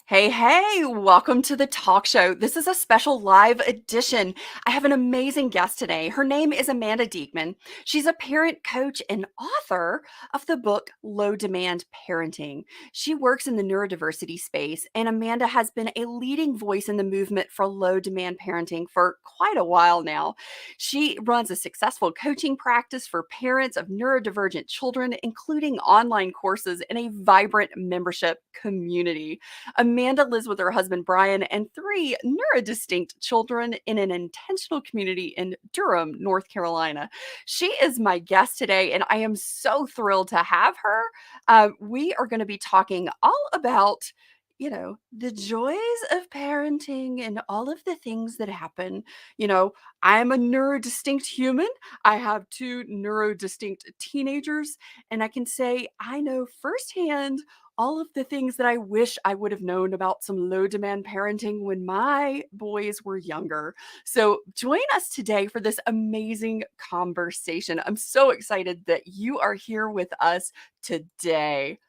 Hey, hey, welcome to the talk show. This is a special live edition. I have an amazing guest today. Her name is Amanda Diekman. She's a parent coach and author of the book Low Demand Parenting. She works in the neurodiversity space, and Amanda has been a leading voice in the movement for low demand parenting for quite a while now. She runs a successful coaching practice for parents of neurodivergent children, including online courses and a vibrant membership community. Amanda lives with her husband, Brian, and three neurodistinct children in an intentional community in Durham, North Carolina. She is my guest today, and I am so thrilled to have her. We are going to be talking all about the joys of parenting and all of the things that happen. I'm a neurodistinct human. I have two neurodistinct teenagers, and I can say I know firsthand all of the things that I wish I would have known about some low demand parenting when my boys were younger. So, join us today for this amazing conversation. I'm so excited that you are here with us today.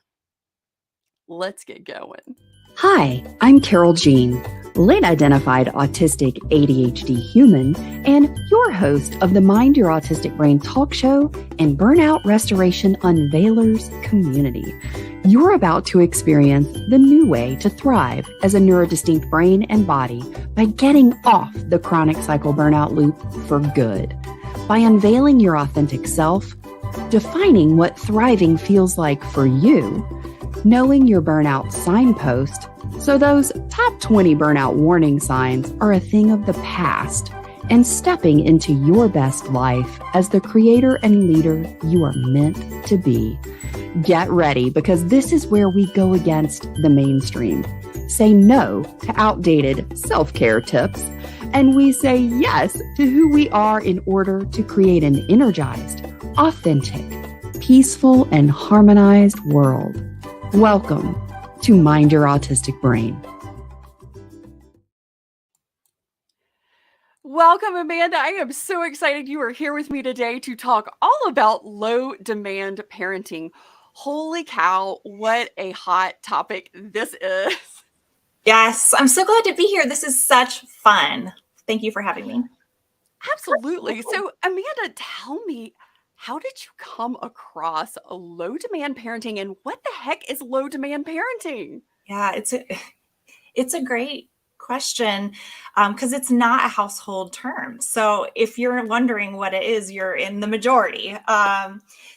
Let's get going. Hi, I'm Carol Jean, late identified autistic ADHD human, and your host of the Mind Your Autistic Brain talk show and Burnout Restoration Unveilers community. You're about to experience the new way to thrive as a neurodistinct brain and body by getting off the chronic cycle burnout loop for good. By unveiling your authentic self, defining what thriving feels like for you, knowing your burnout signpost, so those top 20 burnout warning signs are a thing of the past, and stepping into your best life as the creator and leader you are meant to be. Get ready, because this is where we go against the mainstream, say no to outdated self-care tips, and we say yes to who we are in order to create an energized, authentic, peaceful, and harmonized world. Welcome to Mind Your Autistic Brain. Welcome, Amanda. I am so excited you are here with me today to talk all about low demand parenting. Holy cow, what a hot topic this is. Yes, I'm so glad to be here. This is such fun. Thank you for having me. Absolutely. So, Amanda, tell me, how did you come across a low demand parenting, and what the heck is low demand parenting? Yeah, it's a great question because it's not a household term. So if you're wondering what it is, you're in the majority.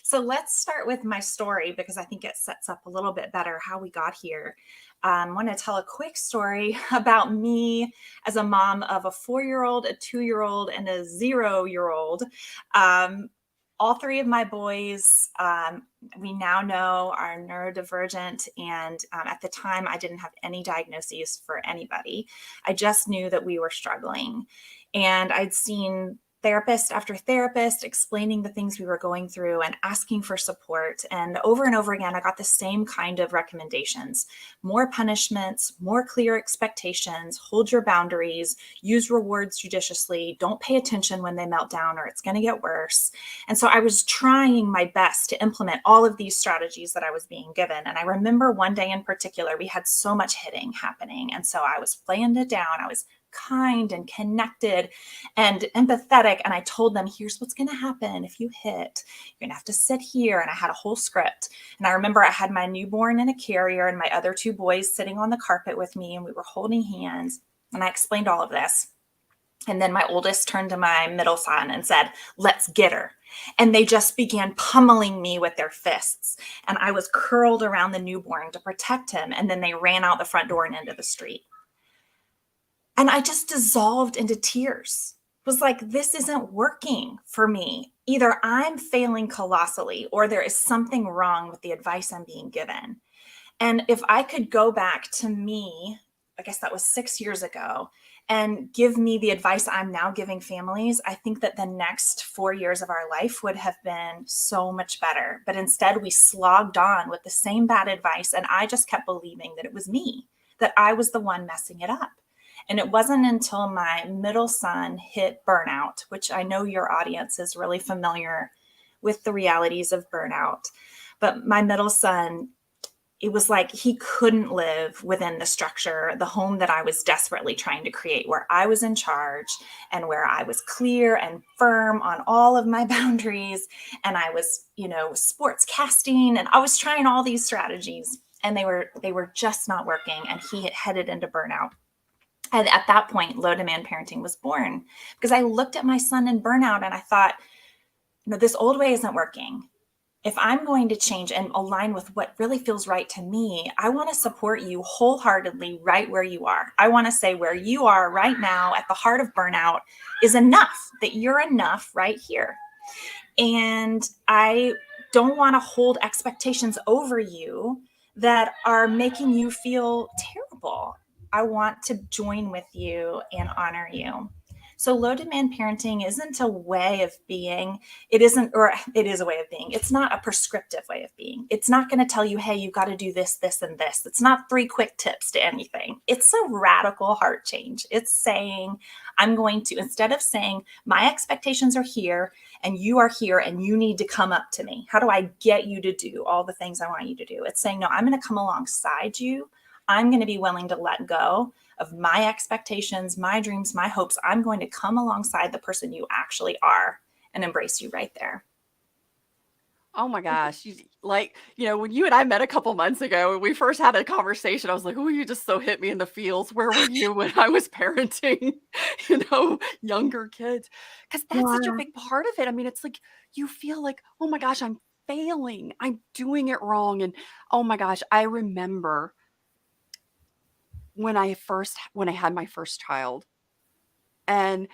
So let's start with my story because I think it sets up a little bit better how we got here. I want to tell a quick story about me as a mom of a 4-year-old, a 2-year-old, and a 0-year-old. All three of my boys, we now know, are neurodivergent. And at the time, I didn't have any diagnoses for anybody. I just knew that we were struggling. And I'd seen therapist after therapist explaining the things we were going through and asking for support. And over again, I got the same kind of recommendations: more punishments, more clear expectations, hold your boundaries, use rewards judiciously, don't pay attention when they melt down or it's going to get worse. And so I was trying my best to implement all of these strategies that I was being given. And I remember one day in particular, we had so much hitting happening. And so I was laying it down. I was kind and connected and empathetic. And I told them, here's what's going to happen if you hit. You're going to have to sit here. And I had a whole script. And I remember I had my newborn in a carrier and my other two boys sitting on the carpet with me, and we were holding hands. And I explained all of this. And then my oldest turned to my middle son and said, let's get her. And they just began pummeling me with their fists. And I was curled around the newborn to protect him. And then they ran out the front door and into the street. And I just dissolved into tears. It was like, this isn't working for me. Either I'm failing colossally or there is something wrong with the advice I'm being given. And if I could go back to me, I guess that was 6 years ago, and give me the advice I'm now giving families, I think that the next 4 years of our life would have been so much better. But instead, we slogged on with the same bad advice. And I just kept believing that it was me, that I was the one messing it up. And it wasn't until my middle son hit burnout, which I know your audience is really familiar with the realities of burnout. But my middle son it was like he couldn't live within the structure, the home that I was desperately trying to create, where I was in charge and where I was clear and firm on all of my boundaries. And I was, sports casting, and I was trying all these strategies, and they were just not working. And he had headed into burnout. And at that point, low demand parenting was born, because I looked at my son in burnout and I thought, this old way isn't working. If I'm going to change and align with what really feels right to me, I want to support you wholeheartedly right where you are. I want to say where you are right now at the heart of burnout is enough, that you're enough right here. And I don't want to hold expectations over you that are making you feel terrible. I want to join with you and honor you. So low demand parenting isn't a way of being. It isn't, or it is a way of being. It's not a prescriptive way of being. It's not going to tell you, hey, you've got to do this, this, and this. It's not 3 quick tips to anything. It's a radical heart change. It's saying, I'm going to, instead of saying my expectations are here and you are here and you need to come up to me, how do I get you to do all the things I want you to do? It's saying, no, I'm going to come alongside you. I'm going to be willing to let go of my expectations, my dreams, my hopes. I'm going to come alongside the person you actually are and embrace you right there. Oh my gosh. When you and I met a couple months ago, when we first had a conversation, I was like, oh, you just so hit me in the feels. Where were you when I was parenting, younger kids? Because that's such a Yeah. big part of it. I mean, it's like you feel like, oh my gosh, I'm failing. I'm doing it wrong. And oh my gosh, I remember when I had my first child, and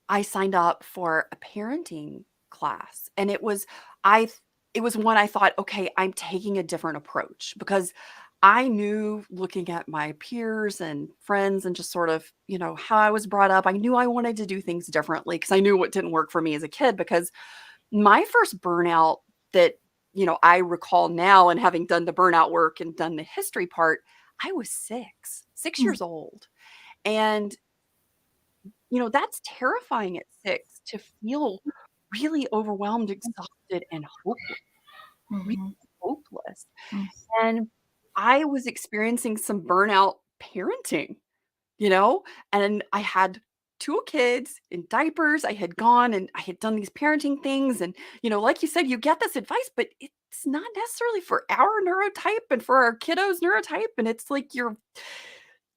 I signed up for a parenting class, and it was one I thought, okay, I'm taking a different approach, because I knew, looking at my peers and friends and just sort of, how I was brought up, I knew I wanted to do things differently, because I knew what didn't work for me as a kid. Because my first burnout that, I recall now, and having done the burnout work and done the history part, I was 6 years old. And that's terrifying at 6 to feel really overwhelmed, exhausted, and hopeless, really Mhm. hopeless. Mm. And I was experiencing some burnout parenting, you know, and I had 2 kids in diapers. I had gone and I had done these parenting things, and, like you said, you get this advice, but it's not necessarily for our neurotype and for our kiddos' neurotype, and it's like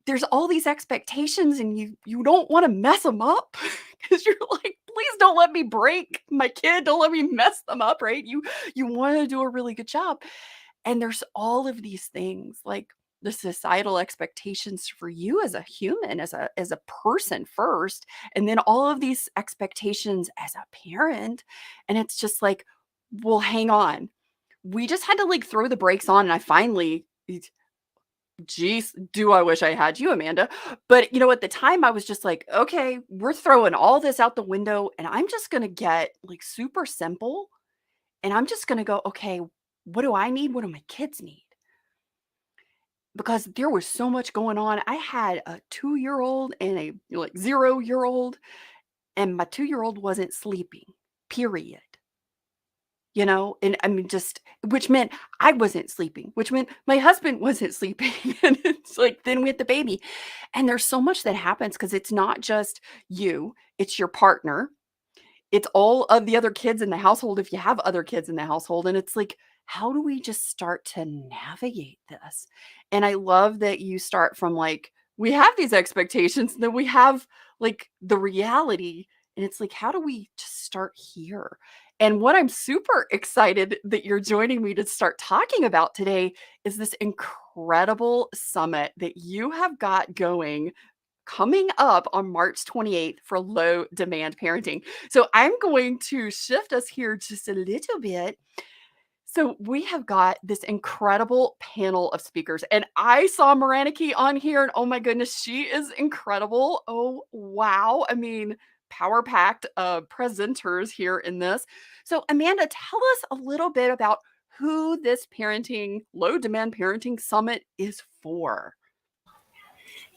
there's all these expectations, and you don't wanna mess them up, because 'cause you're like, "Please don't let me break my kid, don't let me mess them up," right? You wanna do a really good job, and there's all of these things, like the societal expectations for you as a human, as a person first, and then all of these expectations as a parent, and it's just like, "Well, hang on." We just had to, like, throw the brakes on, and I finally Geez, do I wish I had you, Amanda. But, at the time I was just like, "Okay, we're throwing all this out the window, and I'm just gonna get, like, super simple, and I'm just gonna go, okay, what do I need? What do my kids need?" Because there was so much going on. I had a 2-year-old and a, 0-year-old, and my 2-year-old wasn't sleeping, period. And I mean, just which meant I wasn't sleeping, which meant my husband wasn't sleeping. And it's like, then we had the baby. And there's so much that happens, because it's not just you, it's your partner, it's all of the other kids in the household if you have other kids in the household. And it's like, how do we just start to navigate this? And I love that you start from, like, we have these expectations, and then we have, like, the reality. And it's like, how do we just start here? And what I'm super excited that you're joining me to start talking about today is this incredible summit that you have got going, coming up on March 28th, for low demand parenting. So I'm going to shift us here just a little bit. So we have got this incredible panel of speakers, and I saw Moraniki on here, and oh my goodness, she is incredible. Oh, wow. I mean, power packed presenters here in this. So, Amanda, tell us a little bit about who this low demand parenting summit is for.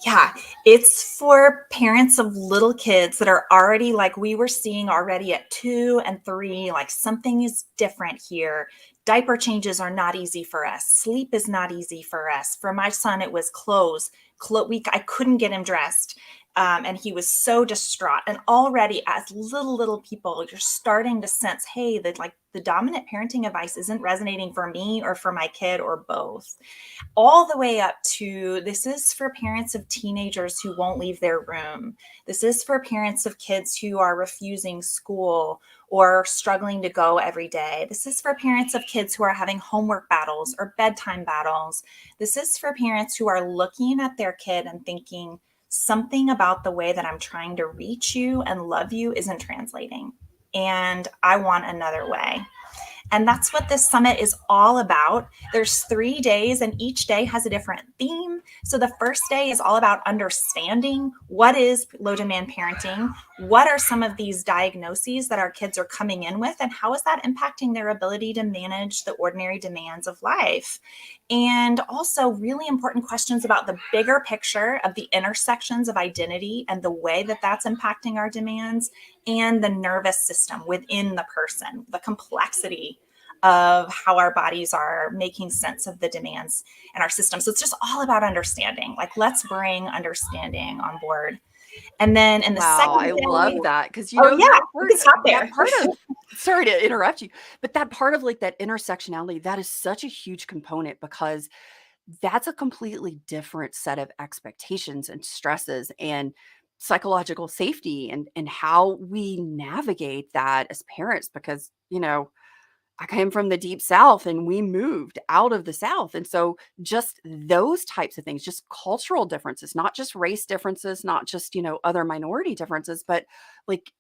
Yeah, it's for parents of little kids that are already, like we were seeing already at 2 and 3, like something is different here. Diaper changes are not easy for us. Sleep is not easy for us. For my son, it was clothes. I couldn't get him dressed. And he was so distraught. And already, as little people, you're starting to sense, hey, that like the dominant parenting advice isn't resonating for me or for my kid or both. All the way up to, this is for parents of teenagers who won't leave their room. This is for parents of kids who are refusing school or struggling to go every day. This is for parents of kids who are having homework battles or bedtime battles. This is for parents who are looking at their kid and thinking, something about the way that I'm trying to reach you and love you isn't translating. And I want another way. And that's what this summit is all about. There's 3 days and each day has a different theme. So the first day is all about understanding what is low demand parenting, what are some of these diagnoses that our kids are coming in with, and how is that impacting their ability to manage the ordinary demands of life. And also really important questions about the bigger picture of the intersections of identity and the way that that's impacting our demands, and the nervous system within the person, the complexity of how our bodies are making sense of the demands in our system. So it's just all about understanding. Like, let's bring understanding on board. And then in the Wow, second I love day, that because oh yeah, we can stop that there. part of sorry to interrupt you, but that part of like that intersectionality, that is such a huge component because that's a completely different set of expectations and stresses and psychological safety and how we navigate that as parents because, I came from the deep South and we moved out of the South. And so just those types of things, just cultural differences, not just race differences, not just, other minority differences, but like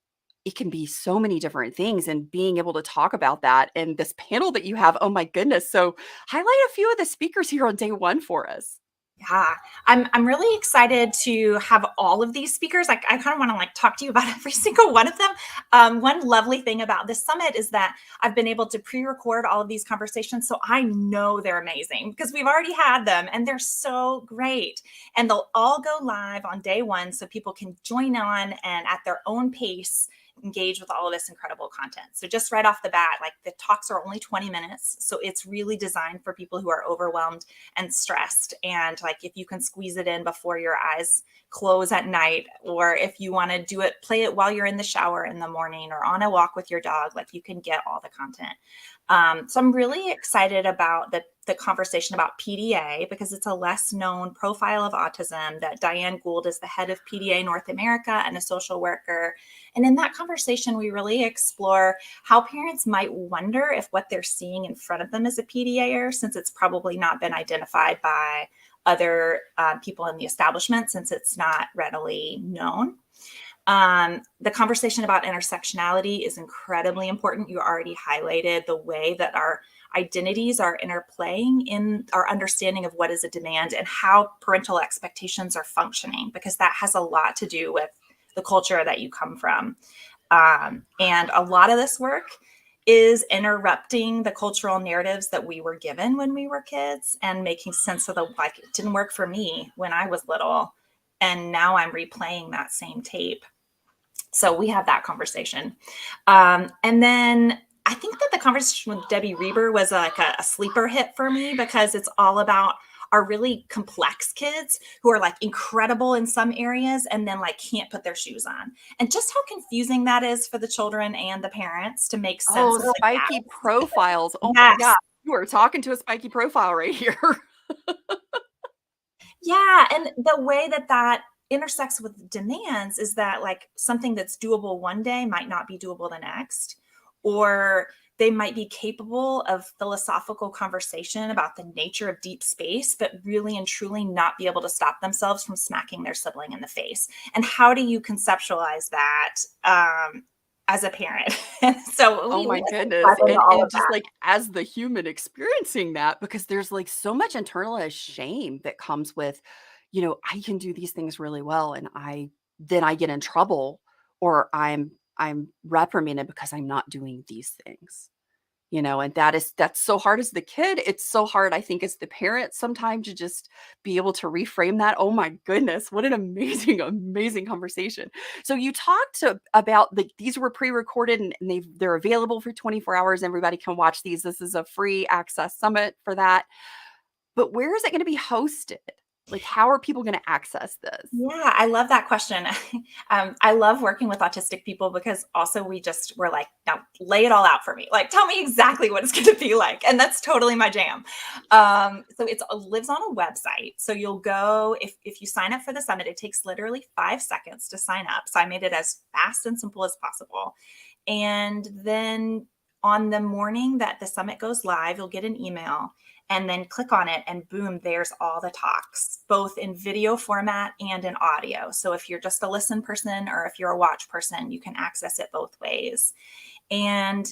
it can be so many different things and being able to talk about that and this panel that you have. Oh my goodness. So highlight a few of the speakers here on day one for us. Yeah, I'm really excited to have all of these speakers. Like, I kind of want to like talk to you about every single one of them. One lovely thing about this summit is that I've been able to pre-record all of these conversations, so I know they're amazing because we've already had them and they're so great. And they'll all go live on day one, so people can join on and at their own pace engage with all of this incredible content. So just right off the bat, like the talks are only 20 minutes. So it's really designed for people who are overwhelmed and stressed. And like, if you can squeeze it in before your eyes close at night, or if you want to do it, play it while you're in the shower in the morning or on a walk with your dog, like you can get all the content. So I'm really excited about the conversation about PDA because it's a less known profile of autism that Diane Gould is the head of PDA North America and a social worker. And in that conversation, we really explore how parents might wonder if what they're seeing in front of them is a PDAer, since it's probably not been identified by other people in the establishment, since it's not readily known. The conversation about intersectionality is incredibly important. You already highlighted the way that our identities are interplaying in our understanding of what is a demand and how parental expectations are functioning, because that has a lot to do with the culture that you come from. And a lot of this work is interrupting the cultural narratives that we were given when we were kids and making sense of like, it didn't work for me when I was little, and now I'm replaying that same tape. So we have that conversation. And then I think that the conversation with Debbie Reber was like a sleeper hit for me because it's all about our really complex kids who are like incredible in some areas and then like can't put their shoes on. And just how confusing that is for the children and the parents to make sense Oh, of the spiky gaps. profiles. Oh my Yes. God. You are talking to a spiky profile right here. Yeah, and the way that that intersects with demands is that like something that's doable one day might not be doable the next, or they might be capable of philosophical conversation about the nature of deep space, but really and truly not be able to stop themselves from smacking their sibling in the face. And how do you conceptualize that as a parent? So Oh we my just goodness. dive into all And of just that. like as the human experiencing that, because there's like so much internalized shame that comes with, I can do these things really well and then I get in trouble or I'm reprimanded because I'm not doing these things. And that's so hard as the kid. It's so hard, I think, as the parent sometimes to just be able to reframe that. Oh my goodness, what an amazing, amazing conversation. So you talked about these were pre-recorded and they're available for 24 hours. Everybody can watch these. This is a free access summit for that. But where is it going to be hosted? Like, how are people going to access this? Yeah, I love that question. I love working with autistic people because also we're like, now lay it all out for me. Like, tell me exactly what it's going to be like. And that's totally my jam. So it lives on a website. So you'll go, if you sign up for the summit, it takes literally 5 seconds to sign up. So I made it as fast and simple as possible. And then on the morning that the summit goes live, you'll get an email and then click on it and boom, there's all the talks, both in video format and in audio. So if you're just a listen person or if you're a watch person, you can access it both ways. And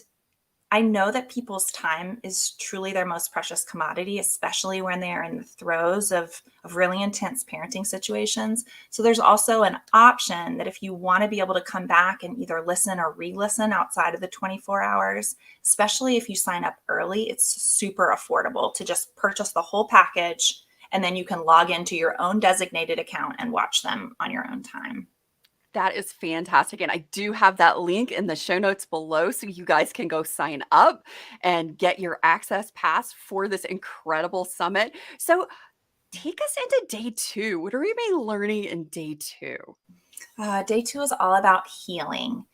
I know that people's time is truly their most precious commodity, especially when they are in the throes of really intense parenting situations. So there's also an option that if you want to be able to come back and either listen or re-listen outside of the 24 hours, especially if you sign up early, it's super affordable to just purchase the whole package, and then you can log into your own designated account and watch them on your own time. That is fantastic. And I do have that link in the show notes below so you guys can go sign up and get your access pass for this incredible summit. So take us into day 2. What are we going to be learning in day 2? Day 2 is all about healing.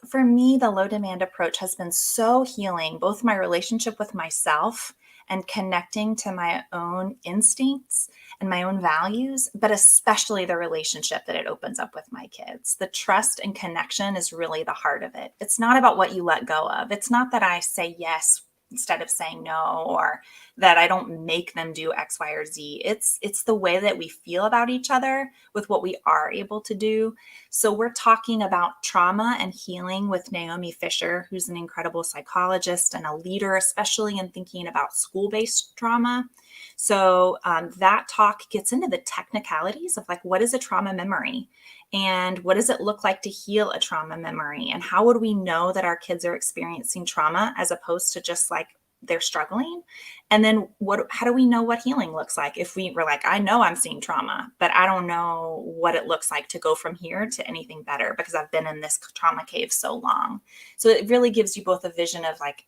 For me, the low demand approach has been so healing, both my relationship with myself and connecting to my own instincts and my own values, but especially the relationship that it opens up with my kids. The trust and connection is really the heart of it. It's not about what you let go of. It's not that I say yes instead of saying no, or that I don't make them do X, Y, or Z. It's the way that we feel about each other with what we are able to do. So we're talking about trauma and healing with Naomi Fisher, who's an incredible psychologist and a leader, especially in thinking about school-based trauma. So that talk gets into the technicalities of like, what is a trauma memory? And what does it look like to heal a trauma memory? And how would we know that our kids are experiencing trauma as opposed to just like they're struggling? And then how do we know what healing looks like if we're like, I know I'm seeing trauma, but I don't know what it looks like to go from here to anything better because I've been in this trauma cave so long. So it really gives you both a vision of like,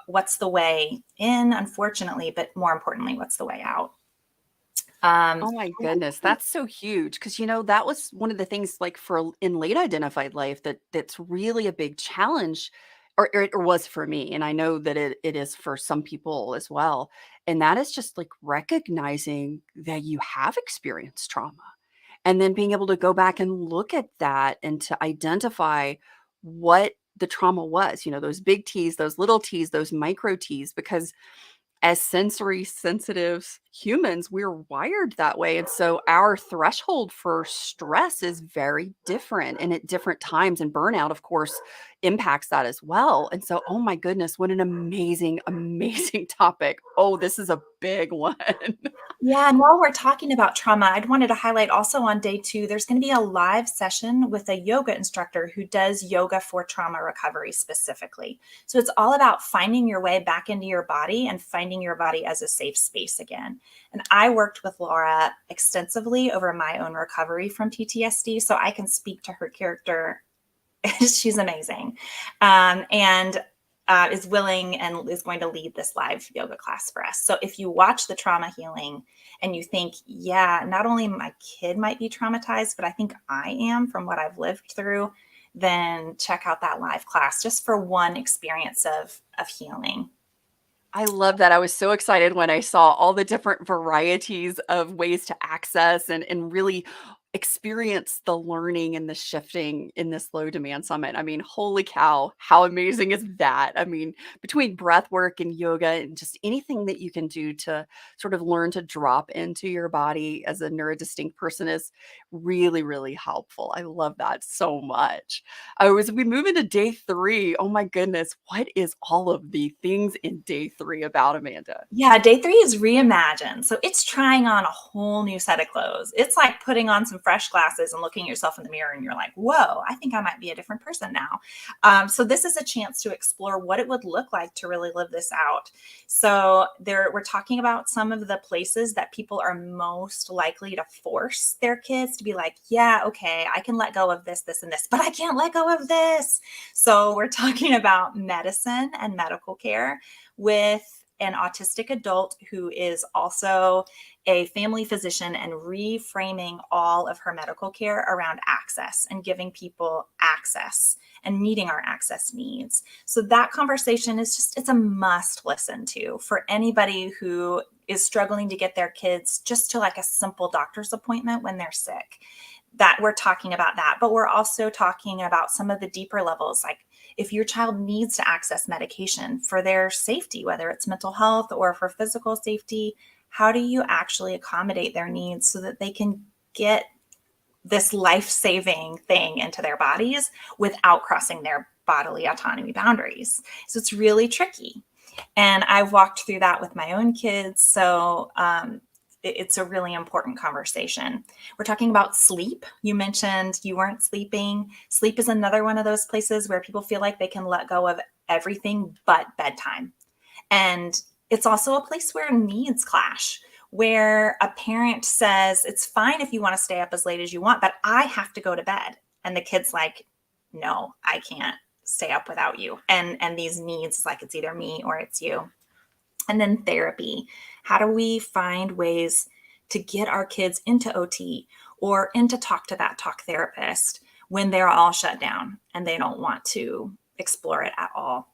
what's the way in, unfortunately, but more importantly, what's the way out? Oh my goodness, that's so huge because that was one of the things like in late identified life that's really a big challenge, or it was for me, and I know that it is for some people as well. And that is just like recognizing that you have experienced trauma and then being able to go back and look at that and to identify what the trauma was, those big T's, those little T's, those micro T's, because as sensory sensitive humans, we're wired that way. And so our threshold for stress is very different and at different times. And burnout, of course, impacts that as well. And so, oh my goodness, what an amazing, amazing topic. Oh, this is a big one. Yeah, and while we're talking about trauma, I'd wanted to highlight also on day 2, there's going to be a live session with a yoga instructor who does yoga for trauma recovery specifically. So it's all about finding your way back into your body and finding your body as a safe space again. And I worked with Laura extensively over my own recovery from PTSD, so I can speak to her character. She's amazing. And is willing and is going to lead this live yoga class for us. So if you watch the trauma healing and you think, yeah, not only my kid might be traumatized, but I think I am from what I've lived through, then check out that live class just for one experience of healing. I love that. I was so excited when I saw all the different varieties of ways to access and really experience the learning and the shifting in this low demand summit. I mean, holy cow, how amazing is that? I mean, between breath work and yoga and just anything that you can do to sort of learn to drop into your body as a neurodistinct person is really, really helpful. I love that so much. As we move into day 3, oh my goodness, what is all of the things in day 3 about, Amanda? Yeah, day 3 is Reimagined. So it's trying on a whole new set of clothes. It's like putting on some fresh glasses and looking at yourself in the mirror and you're like, whoa, I think I might be a different person now. So this is a chance to explore what it would look like to really live this out. So we're talking about some of the places that people are most likely to force their kids to be like, yeah, okay, I can let go of this, this, and this, but I can't let go of this. So we're talking about medicine and medical care with an autistic adult who is also a family physician and reframing all of her medical care around access and giving people access and meeting our access needs. So that conversation is just, it's a must listen to for anybody who is struggling to get their kids just to like a simple doctor's appointment when they're sick. That we're talking about that, but we're also talking about some of the deeper levels, like if your child needs to access medication for their safety, whether it's mental health or for physical safety, how do you actually accommodate their needs so that they can get this life-saving thing into their bodies without crossing their bodily autonomy boundaries? So it's really tricky. And I've walked through that with my own kids. So it's a really important conversation. We're talking about sleep. You mentioned you weren't sleeping. Sleep is another one of those places where people feel like they can let go of everything but bedtime. And it's also a place where needs clash, where a parent says, it's fine if you want to stay up as late as you want, but I have to go to bed. And the kid's like, no, I can't stay up without you. And these needs, like it's either me or it's you. And then therapy. How do we find ways to get our kids into OT or into talk to that talk therapist when they're all shut down and they don't want to explore it at all?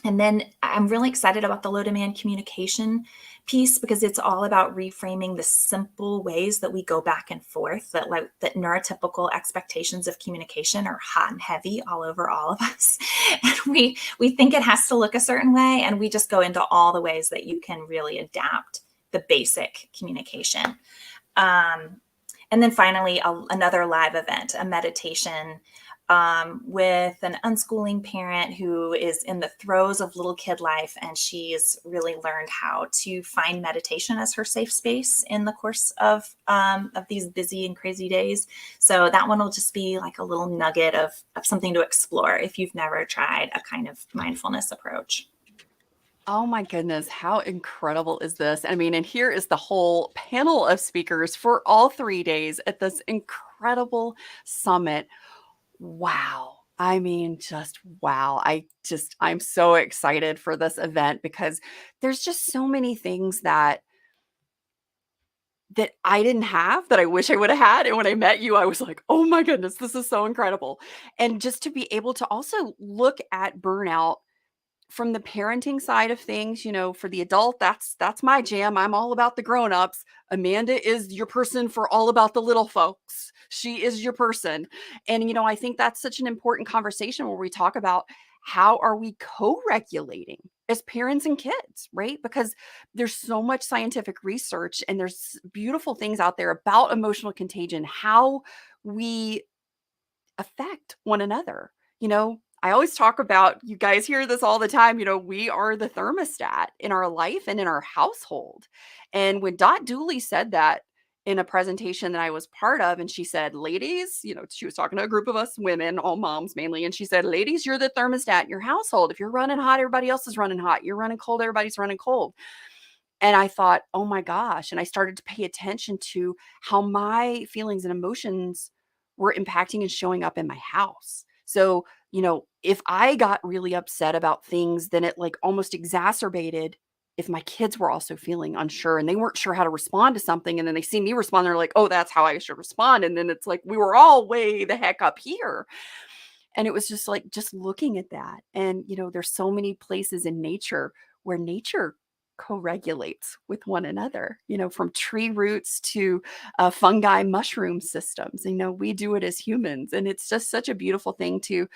And then I'm really excited about the low demand communication piece because it's all about reframing the simple ways that we go back and forth, that neurotypical expectations of communication are hot and heavy all over all of us. And we think it has to look a certain way, and we just go into all the ways that you can really adapt the basic communication. And then finally, another live event, a meditation with an unschooling parent who is in the throes of little kid life, and she's really learned how to find meditation as her safe space in the course of these busy and crazy days. So that one will just be like a little nugget of something to explore if you've never tried a kind of mindfulness approach. Oh my goodness, how incredible is this? I mean, and here is the whole panel of speakers for all 3 days at this incredible summit. Wow. I mean, just wow. I'm so excited for this event because there's just so many things that I didn't have that I wish I would have had. And when I met you, I was like, oh my goodness, this is so incredible. And just to be able to also look at burnout from the parenting side of things, for the adult, that's my jam. I'm all about the grown-ups. Amanda is your person for all about the little folks. She is your person. And, I think that's such an important conversation where we talk about how are we co-regulating as parents and kids, right? Because there's so much scientific research and there's beautiful things out there about emotional contagion, how we affect one another. I always talk about, you guys hear this all the time, we are the thermostat in our life and in our household. And when Dot Dooley said that in a presentation that I was part of, and she said, ladies, she was talking to a group of us women, all moms mainly, and she said, ladies, you're the thermostat in your household. If you're running hot, everybody else is running hot. You're running cold, everybody's running cold. And I thought, oh my gosh. And I started to pay attention to how my feelings and emotions were impacting and showing up in my house. So, if I got really upset about things, then it like almost exacerbated if my kids were also feeling unsure and they weren't sure how to respond to something. And then they see me respond, they're like, oh, that's how I should respond. And then it's like, we were all way the heck up here. And it was just like, just looking at that. And, there's so many places in nature where nature co-regulates with one another, from tree roots to fungi, mushroom systems. We do it as humans. And it's just such a beautiful thing to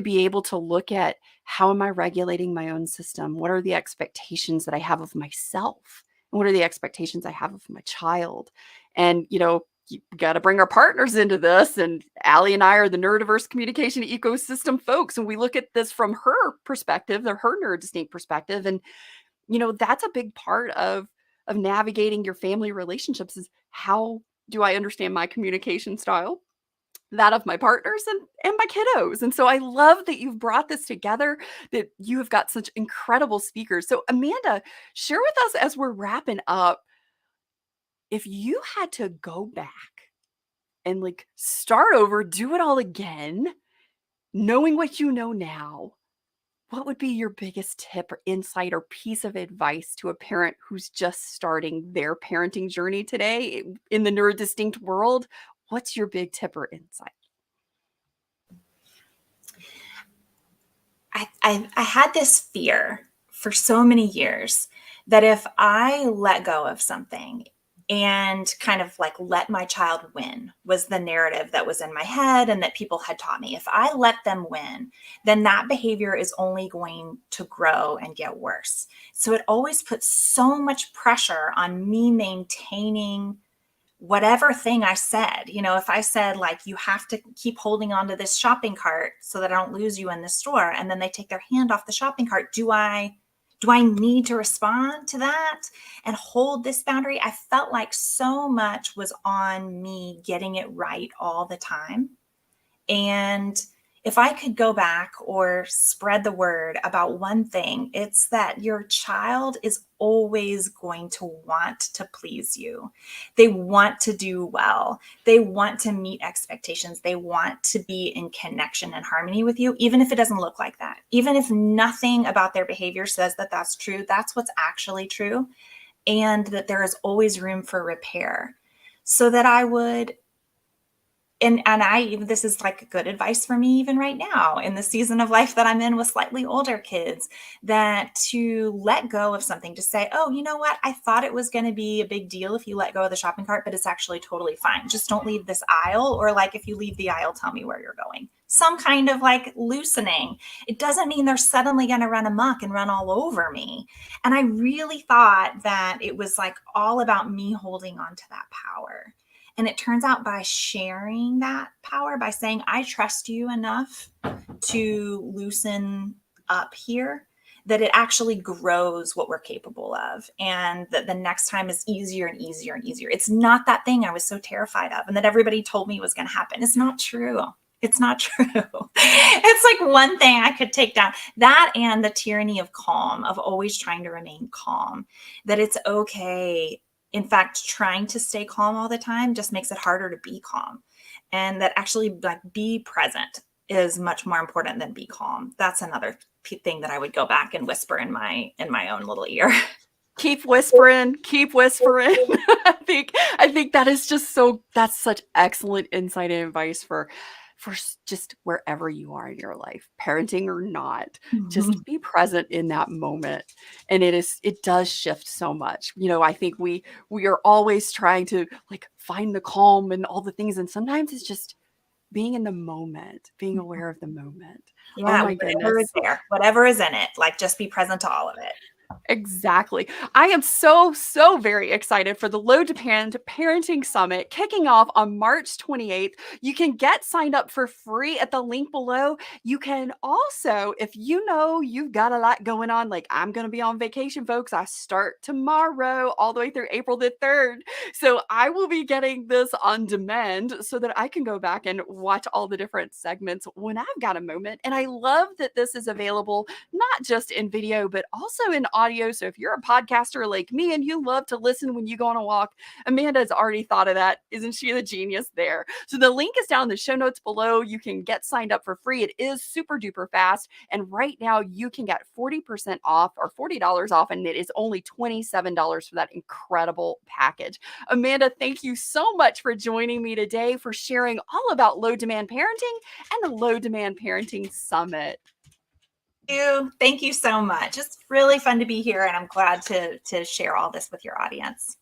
be able to look at how am I regulating my own system? What are the expectations that I have of myself? And what are the expectations I have of my child? And, you got to bring our partners into this. And Allie and I are the neurodiverse communication ecosystem folks. And we look at this from her perspective, or her neurodistinct perspective. And, that's a big part of navigating your family relationships is how do I understand my communication style, that of my partners and my kiddos. And so I love that you've brought this together, that you have got such incredible speakers. So Amanda, share with us as we're wrapping up, if you had to go back and like start over, do it all again, knowing what you know now, what would be your biggest tip or insight or piece of advice to a parent who's just starting their parenting journey today in the neurodistinct world? What's your big tip or insight? I had this fear for so many years that if I let go of something and kind of like let my child win, was the narrative that was in my head and that people had taught me. If I let them win, then that behavior is only going to grow and get worse. So it always puts so much pressure on me maintaining whatever thing I said. You know, if I said like, you have to keep holding on to this shopping cart so that I don't lose you in the store, and then they take their hand off the shopping cart, do I need to respond to that and hold this boundary? I felt like so much was on me getting it right all the time. And if I could go back or spread the word about one thing, it's that your child is always going to want to please you. They want to do well. They want to meet expectations. They want to be in connection and harmony with you, even if it doesn't look like that. Even if nothing about their behavior says that that's true, that's what's actually true. And that there is always room for repair. So that I would, this is like good advice for me even right now in the season of life that I'm in with slightly older kids, that to let go of something, to say, oh, you know what? I thought it was going to be a big deal if you let go of the shopping cart, but it's actually totally fine. Just don't leave this aisle, or like, if you leave the aisle, tell me where you're going. Some kind of like loosening. It doesn't mean they're suddenly going to run amok and run all over me. And I really thought that it was like all about me holding on to that power. And it turns out by sharing that power, by saying, I trust you enough to loosen up here, that it actually grows what we're capable of. And that the next time is easier and easier and easier. It's not that thing I was so terrified of and that everybody told me was going to happen. It's not true. It's not true. It's like one thing I could take down. That and the tyranny of calm, of always trying to remain calm, that it's okay. In fact, trying to stay calm all the time just makes it harder to be calm. And that actually like be present is much more important than be calm. That's another thing that I would go back and whisper in my own little ear. Keep whispering, keep whispering. I think that is just that's such excellent insight and advice for just wherever you are in your life, parenting or not, just be present in that moment. And it does shift so much. You know, I think we are always trying to like find the calm and all the things. And sometimes it's just being in the moment, being aware of the moment. Yeah, oh my whatever goodness. is there, whatever is in it, like just be present to all of it. Exactly. I am so very excited for the Low Demand Parenting Summit kicking off on March 28th. You can get signed up for free at the link below. You can also, if you know you've got a lot going on, like I'm going to be on vacation, folks. I start tomorrow all the way through April the 3rd. So I will be getting this on demand so that I can go back and watch all the different segments when I've got a moment. And I love that this is available not just in video, but also in audio. So if you're a podcaster like me and you love to listen when you go on a walk, Amanda's already thought of that. Isn't she the genius there? So the link is down in the show notes below. You can get signed up for free. It is super duper fast. And right now you can get 40% off or $40 off. And it is only $27 for that incredible package. Amanda, thank you so much for joining me today, for sharing all about low demand parenting and the Low Demand Parenting Summit. Thank you so much. It's really fun to be here, and I'm glad to share all this with your audience.